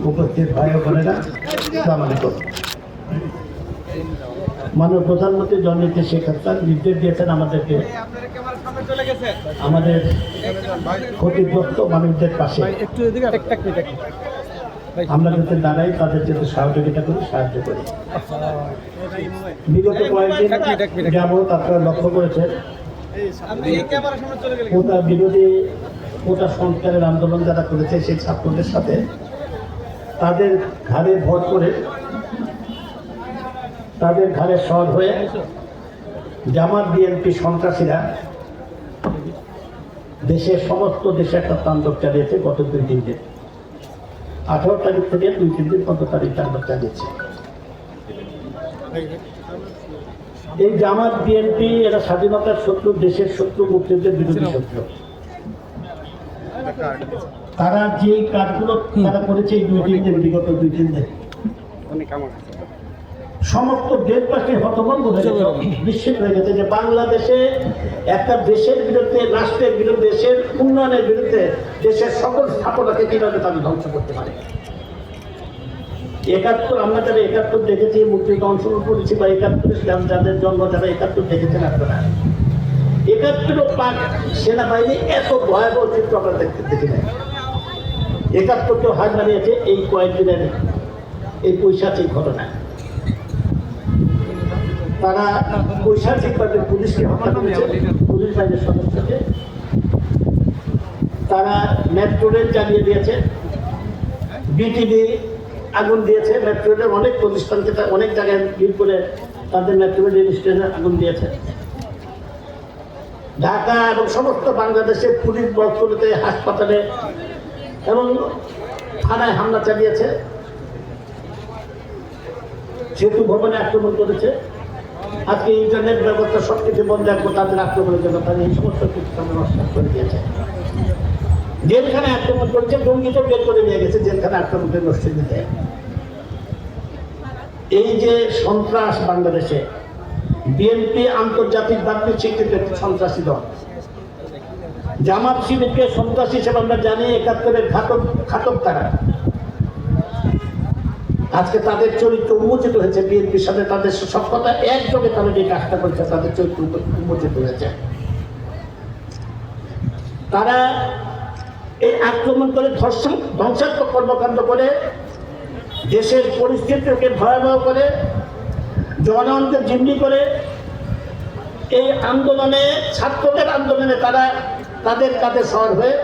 উপস্থিত ভাই ও বোনেরা, আসসালামু আলাইকুম। মাননীয় প্রধানমন্ত্রী জননেত্রী শেখ হাসিনা নির্দেশ দিয়েছেন আমাদেরকে আমাদের ক্ষতিগ্রস্ত মানুষদের পাশে আমরা যাতে দাঁড়াই, তাদের যাতে সহযোগিতা করি, সাহায্য করি। বিগত কয়েকদিন যাবৎ আপনারা লক্ষ্য করেছেন কোটা বিরোধী কোটা সংস্কারের আন্দোলন যারা করেছে সেই ছাত্রদের সাথে তাদের ঘাড়ে ভর করে, তাদের ঘাড়ে সর হয়ে জামাত বিএনপি সন্ত্রাসীরা দেশের সমস্ত দেশে একটা তাণ্ডব চালিয়েছে গত 2-3 দিন। 18 তারিখ থেকে 2-3 দিন পর্যন্ত তারিখ তাণ্ডব চালিয়েছে। এই জামাত বিএনপি এরা স্বাধীনতার শত্রু, দেশের শত্রু, মুক্তিযুদ্ধের বিরোধী শত্রু। তারা যে কাজগুলো তারা করেছে এই 2-3 দিন, বিগত 2-3 দিন সমস্ত দেশবাসী হতভম্ব হয়ে গেছে, নিশ্চিত হয়ে গেছে যে বাংলাদেশে একটা দেশের বিরুদ্ধে, রাষ্ট্রের বিরুদ্ধে, দেশের উন্নয়নের বিরুদ্ধে দেশের সকল স্থাপনাকে কিভাবে তারা ধ্বংস করতে পারে। 71 আমরা যারা 71 দেখেছি, মুক্তিযুদ্ধে অংশগ্রহণ করেছি বা 71 যাদের জন্ম, যারা 71 দেখেছেন আপনারা, 71 পাক সেনাবাহিনী এত ভয়াবহ চিত্র আমরা দেখি নাই। 71 হার মানিয়েছে এই কয়েকদিনের এই পৈশাচিক ঘটনা। তারা পৈশাচিকভাবে পুলিশকে হত্যা করেছে, পুলিশ বাহিনীর সদস্যকে। তারা মেট্রো রেল জ্বালিয়ে দিয়েছে, বিটিভি আগুন দিয়েছে, মেট্রো রেলের অনেক প্রতিষ্ঠানকে অনেক জায়গায় ভিড় করে তাদের মেট্রো রেল স্টেশনে আগুন দিয়েছে। ঢাকা এবং সমস্ত বাংলাদেশের পুলিশ বলগুলোতে, হাসপাতালে এবং থানায় হামলা চালিয়েছে, সেতু ভবনে আক্রমণ করেছে। আজকে ইন্টারনেট ব্যবস্থা সবকিছু বন্ধ রাখবো তাদের আক্রমণের জন্য, তাদের এই সমস্ত কিছু নষ্ট করে দিয়েছে। জেলখানে আক্রমণ করেছে, জঙ্গিত বের করে নিয়ে গেছে জেলখানে আক্রমণ করে নষ্ট দিতে। এই যে সন্ত্রাস বাংলাদেশে, বিএনপি আন্তর্জাতিক বাণিজ্য স্বীকৃত একটি সন্ত্রাসী দল। জামাত শিবিরকে সন্ত্রাসী হিসেবে আমরা জানি, 71-এর ঘাতক তারা। আজকে তাদের চরিত্র উন্মোচিত হয়েছে, বিএনপির সাথে তাদের সক্ষতা একযোগে তারা যে কাজটা করেছে, তাদের চরিত্র উন্মোচিত হয়েছে। তারা এই আক্রমণ করে ধ্বংসাত্মক কর্মকাণ্ড করে দেশের পরিস্থিতিকে ভয়াবহ করে, জনগণকে জিম্মি করে এই আন্দোলনে, ছাত্রদের আন্দোলনে তারা তাদের কাঁধে সর হয়ে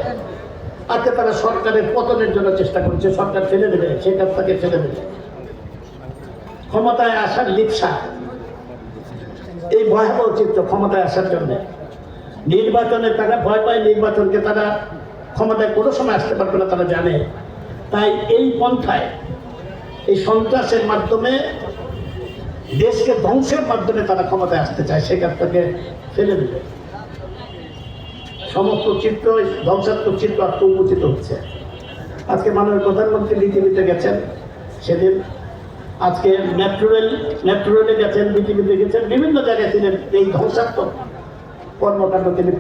আজকে তারা সরকারের পতনের জন্য চেষ্টা করছে। সরকার ফেলে দেবে, সেই কাজটাকে ফেলে দেবে, ক্ষমতায় আসার লিপসা, এই ভয়াবহ চিত্র ক্ষমতায় আসার জন্য। নির্বাচনে তারা ভয় পায়, নির্বাচনকে তারা ক্ষমতায় কোনো সময় আসতে পারবে না তারা জানে। তাই এই পন্থায়, এই সন্ত্রাসের মাধ্যমে, দেশকে ধ্বংসের মাধ্যমে তারা ক্ষমতায় আসতে চায়, সেই কাজটাকে ফেলে দেবে। সমস্ত চিত্র, ধ্বংসাত্মক চিত্র আত্মোন্মোচিত হচ্ছে। আজকে মাননীয় প্রধানমন্ত্রী বিটিভিতে গেছেন, সেদিন আজকে মেট্রো রেলে গেছেন, বিটিভিতে গেছেন, বিভিন্ন জায়গায় তিনি এই ধ্বংসাত্মক কর্মকাণ্ড, তিনি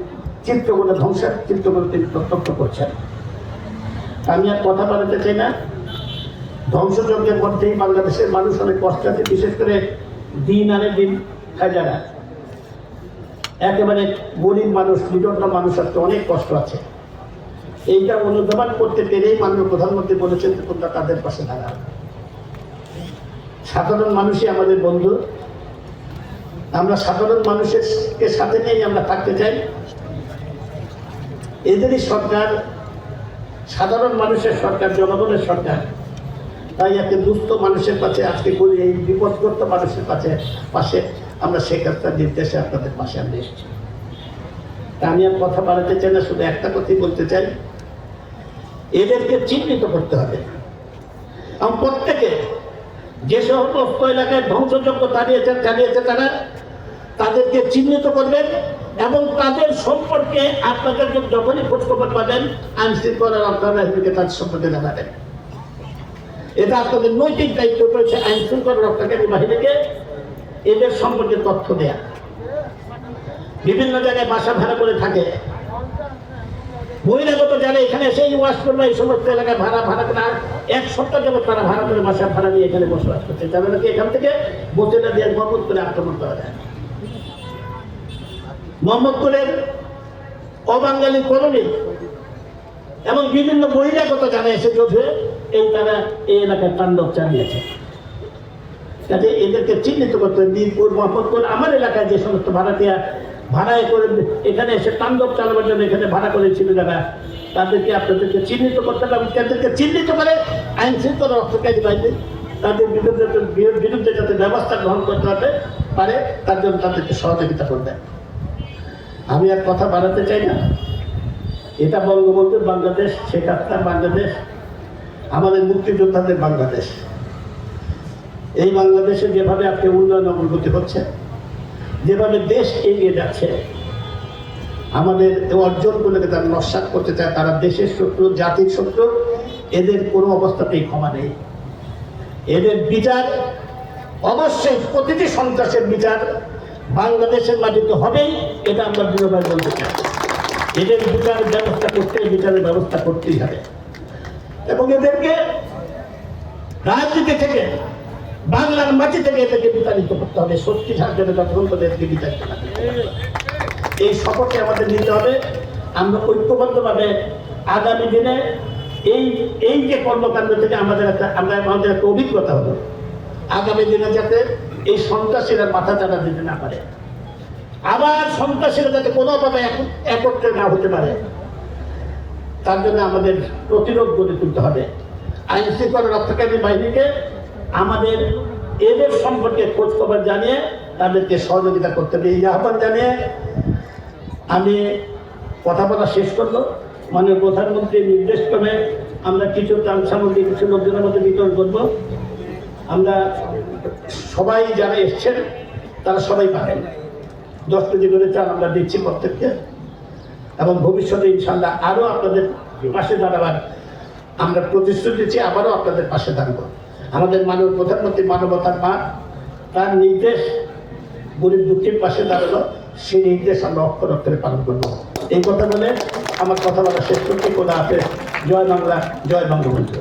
চিত্রগুলো, ধ্বংসের চিত্রগুলো তিনি প্রত্যক্ষ করছেন। আমি আর কথা বলতে চাই না। ধ্বংসযজ্ঞের মধ্যেই বাংলাদেশের মানুষ অনেক কষ্ট আছে, বিশেষ করে দিন আনে দিন খায় যারা, একেবারে গরিব মানুষ, বিদগ্ধ মানুষ আজকে অনেক কষ্ট আছে। এইটা অনুধাবন করতে পেরেই মাননীয় প্রধানমন্ত্রী বলেছেন তোমরা তাদের পাশে দাঁড়াও। সাধারণ মানুষই আমাদের বন্ধু, আমরা সাধারণ মানুষের সাথে নিয়েই আমরা থাকতে চাই। এদেরই সরকার, সাধারণ মানুষের সরকার, জনগণের সরকার। তাই একটা দুস্থ মানুষের কাছে আজকে করি, এই বিপদগ্রস্ত মানুষের পাশে আমরা শেখ হাসিনার নির্দেশে আপনাদের পাশে আমরা এসেছি। আমি আর কথা বাড়াতে চাই না, শুধু একটা কথাই বলতে চাই, এদেরকে চিহ্নিত করতে হবে। এবং প্রত্যেকে যে সমস্ত এলাকায় ধ্বংসযজ্ঞ চালিয়েছে তারা, তাদেরকে চিহ্নিত করবেন এবং তাদের সম্পর্কে আপনাদের যখনই খোঁজখবর পাবেন আইন শৃঙ্খলা রক্ষা বাহিনীকে তাদের সম্পর্কে জানাবেন। এটা আপনাদের নৈতিক দায়িত্ব রয়েছে, আইন শৃঙ্খলা রক্ষাকারী বাহিনীকে এদের সম্পর্কে তথ্য দেয়া। বিভিন্ন জায়গায় বাসা ভাড়া করে থাকে, বহিরাগত যারা এখানে এসে ওয়াশ করবে এই সমস্ত এলাকায় ভাড়া করে আর 1 সপ্তাহ যাবত তারা ভাড়া করে বাসা ভাড়া নিয়ে এখানে বসবাস করছে, তাদের নাকি এখান থেকে বসেটা দিয়ে মোহাম্মদপুরে আক্রমণ করা যায়। মোহাম্মদপুরের অবাঙালি কলোনি এবং বিভিন্ন বহিরাগত যারা এসে যোধে তারা এই এলাকায় তাণ্ডব চালিয়েছে। কাজে এদেরকে চিহ্নিত করতে মিরপুর, মোহাম্মদপুর, আমার এলাকায় যে সমস্ত ভাড়াটিয়া ভাড়ায় করে এখানে এসে তাণ্ডব চালাবার জন্য এখানে ভাড়া করেছিল যারা, তাদেরকে আপনাদেরকে চিহ্নিত করতে হবে এবং তাদেরকে চিহ্নিত করে আইন শৃঙ্খলা রক্ষাকারী বাহিনী তাদের বিরুদ্ধে যাতে ব্যবস্থা গ্রহণ করতে হবে পারে তার জন্য তাদেরকে সহযোগিতা করবে। আমি আর কথা বাড়াতে চাই না। এটা বঙ্গবন্ধুর বাংলাদেশ, শেখ হাসিনার বাংলাদেশ, আমাদের মুক্তিযোদ্ধাদের বাংলাদেশ। এই বাংলাদেশে যেভাবে আজকে উন্নয়ন অগ্রগতি হচ্ছে, যেভাবে দেশ এগিয়ে যাচ্ছে, আমাদের অর্জনগুলোকে তারা নস্যাৎ করতে চায়, তারা দেশের শত্রু, জাতির শত্রু, এদের কোনো অবস্থাতেই ক্ষমা নেই। এদের বিচার অবশ্যই প্রতিটি সন্ত্রাসের বিচার বাংলাদেশের মাটিতে হবেই, এটা আমরা দৃঢ়ভাবে বলতে চাই। এদের বিচারের ব্যবস্থা করতে, বিচারের ব্যবস্থা করতেই হবে এবং এদেরকে রাজনীতি থেকে, বাংলার মাটি থেকে এদেরকে বিতাড়িত করতে হবে। সত্যি সাহায্যে যখন এদেরকে বিতাড়িত করতে হবে, এই শপথে আমাদের নিতে হবে। আমরা ঐক্যবদ্ধভাবে আগামী দিনে এই যে কর্মকাণ্ড থেকে আমাদের একটা অভিজ্ঞতা হলো, আগামী দিনে যাতে এই সন্ত্রাসীরা মাথা চাড়া দিতে না পারে, আবার সন্ত্রাসীরা যাতে কোনোভাবে একত্রে না হতে পারে, তার জন্য আমাদের প্রতিরোধ গড়ে তুলতে হবে। আইন শৃঙ্খলা রক্ষাকারী বাহিনীকে আমাদের এদের সম্পর্কে খোঁজ খবর জানিয়ে তাদেরকে সহযোগিতা করতে হবে। এই আহ্বান জানিয়ে আমি কথা বলা শেষ করলো। মাননীয় প্রধানমন্ত্রীর নির্দেশ ক্রমে আমরা কিছু ত্রাণ সামগ্রী কিছু লোকজনের মধ্যে বিতরণ করবো। আমরা সবাই যারা এসছেন তারা সবাই পাবেন। 10 কেজি করে চাল আমরা দিচ্ছি প্রত্যেককে এবং ভবিষ্যতে ইনশাল্লাহ আরও আপনাদের পাশে দাঁড়াবার আমরা প্রতিশ্রুতি দিচ্ছি, আবারও আপনাদের পাশে দাঁড়াবো। আমাদের মাননীয় প্রধানমন্ত্রী মানবতার মা, তার নির্দেশ গরিব দুঃখীর পাশে দাঁড়ালো, সেই নির্দেশ আমরা অক্ষর অক্ষরে পালন করবো। এই কথা বলে আমার কথা বলা শেষ করতে, খোদা হাফেজ। জয় বাংলা, জয় বঙ্গবন্ধু।